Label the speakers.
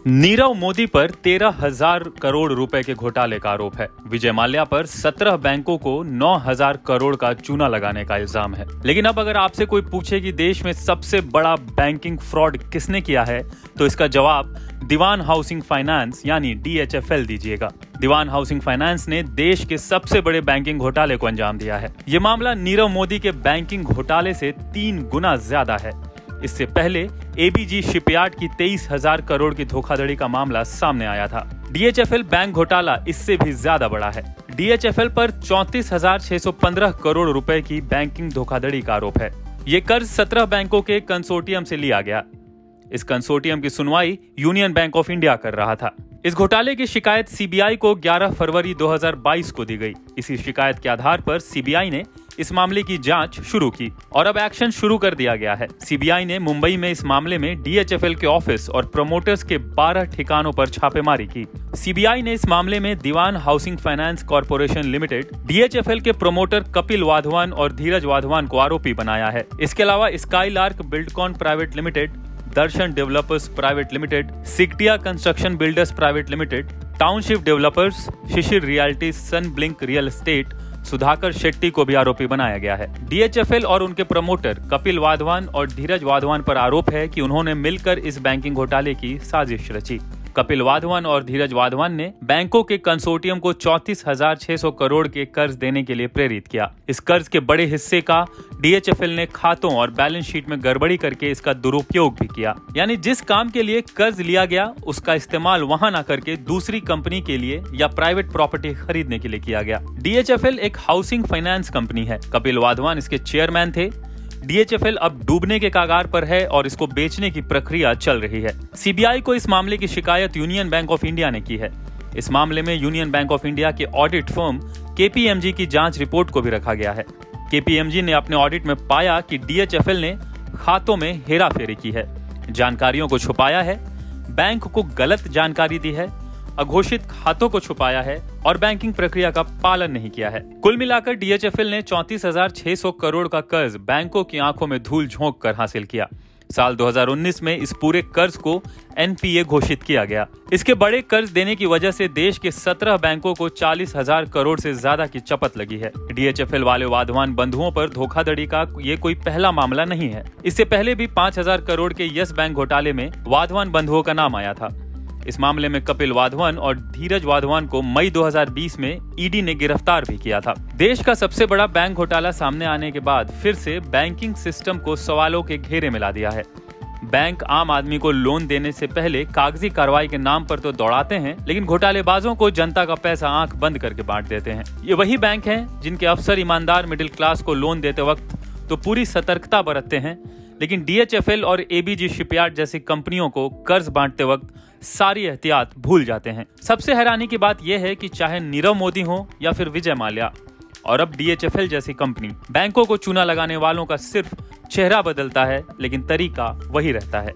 Speaker 1: नीरव मोदी पर 13,000 करोड़ रुपए के घोटाले का आरोप है। विजय माल्या पर 17 बैंकों को 9,000 करोड़ का चूना लगाने का इल्जाम है। लेकिन अब अगर आपसे कोई पूछे कि देश में सबसे बड़ा बैंकिंग फ्रॉड किसने किया है, तो इसका जवाब दीवान हाउसिंग फाइनेंस यानी DHFL दीजिएगा। दीवान हाउसिंग फाइनेंस ने देश के सबसे बड़े बैंकिंग घोटाले को अंजाम दिया है। ये मामला नीरव मोदी के बैंकिंग घोटाले से 3 गुना ज्यादा है। इससे पहले ABG शिपयार्ड की 23,000 करोड़ की धोखाधड़ी का मामला सामने आया था। DHFL बैंक घोटाला इससे भी ज्यादा बड़ा है। DHFL पर 34,615 करोड़ रुपए की बैंकिंग धोखाधड़ी का आरोप है। ये कर्ज 17 बैंकों के कंसोर्टियम से लिया गया। इस कंसोर्टियम की सुनवाई यूनियन बैंक ऑफ इंडिया कर रहा था। इस घोटाले की शिकायत CBI को 11 फरवरी 2022 को दी गई। इसी शिकायत के आधार पर CBI ने इस मामले की जांच शुरू की और अब एक्शन शुरू कर दिया गया है। CBI ने मुंबई में इस मामले में DHFL के ऑफिस और प्रमोटर्स के 12 ठिकानों पर छापेमारी की। CBI ने इस मामले में Dewan housing finance corporation limited, DHFL के प्रमोटर कपिल वाधवान और धीरज वाधवान को आरोपी बनाया है। इसके अलावा Skylark Buildcon private limited, Darshan developers private limited, Sigtia construction builders private limited, township developers, Shishir realty, Sun Blink real estate, Sudhakar Shetty को भी आरोपी बनाया गया है। DHFL और उनके प्रमोटर कपिल वाधवान और धीरज वाधवान पर आरोप है कि उन्होंने मिलकर इस बैंकिंग घोटाले की साजिश रची। कपिल वाधवान और धीरज वाधवान ने बैंकों के कंसोर्टियम को 34,600 करोड़ के कर्ज देने के लिए प्रेरित किया। इस कर्ज के बड़े हिस्से का DHFL ने खातों और बैलेंस शीट में गड़बड़ी करके इसका दुरुपयोग भी किया। यानी जिस काम के लिए कर्ज लिया गया उसका इस्तेमाल वहां न करके दूसरी कंपनी के लिए या प्राइवेट प्रॉपर्टी खरीदने के लिए किया गया। DHFL एक हाउसिंग फाइनेंस कंपनी है। कपिल वाधवान इसके चेयरमैन थे। DHFL अब डूबने के कगार पर है और इसको बेचने की प्रक्रिया चल रही है। CBI को इस मामले की शिकायत यूनियन बैंक ऑफ इंडिया ने की है। इस मामले में यूनियन बैंक ऑफ इंडिया के ऑडिट फर्म KPMG की जांच रिपोर्ट को भी रखा गया है। KPMG ने अपने ऑडिट में पाया कि DHFL ने खातों में हेराफेरी की है, जानकारियों को छुपाया है, बैंक को गलत जानकारी दी है, अघोषित खातों को छुपाया है और बैंकिंग प्रक्रिया का पालन नहीं किया है। कुल मिलाकर DHFL ने 34,600 करोड़ का कर्ज बैंकों की आंखों में धूल झोंक कर हासिल किया। साल 2019 में इस पूरे कर्ज को NPA घोषित किया गया। इसके बड़े कर्ज देने की वजह से देश के 17 बैंकों को 40,000 करोड़ से ज्यादा की चपत लगी है। DHFL वाले वाधवान बंधुओं पर धोखाधड़ी का ये कोई पहला मामला नहीं है। इससे पहले भी 5,000 करोड़ के यस बैंक घोटाले में वाधवान बंधुओं का नाम आया था। इस मामले में कपिल वाधवान और धीरज वाधवान को मई 2020 में ED ने गिरफ्तार भी किया था। देश का सबसे बड़ा बैंक घोटाला सामने आने के बाद फिर से बैंकिंग सिस्टम को सवालों के घेरे में ला दिया है। बैंक आम आदमी को लोन देने से पहले कागजी कार्रवाई के नाम पर तो दौड़ाते हैं, लेकिन घोटालेबाजों को जनता का पैसा आंख बंद करके बांट देते हैं। ये वही बैंक हैं जिनके अफसर ईमानदार मिडिल क्लास को लोन देते वक्त तो पूरी सतर्कता बरतते हैं, लेकिन DHFL और ABG शिपयार्ड जैसी कंपनियों को कर्ज बांटते वक्त सारी एहतियात भूल जाते हैं। सबसे हैरानी की बात यह है कि चाहे नीरव मोदी हो या फिर विजय माल्या और अब DHFL जैसी कंपनी, बैंकों को चूना लगाने वालों का सिर्फ चेहरा बदलता है, लेकिन तरीका वही रहता है।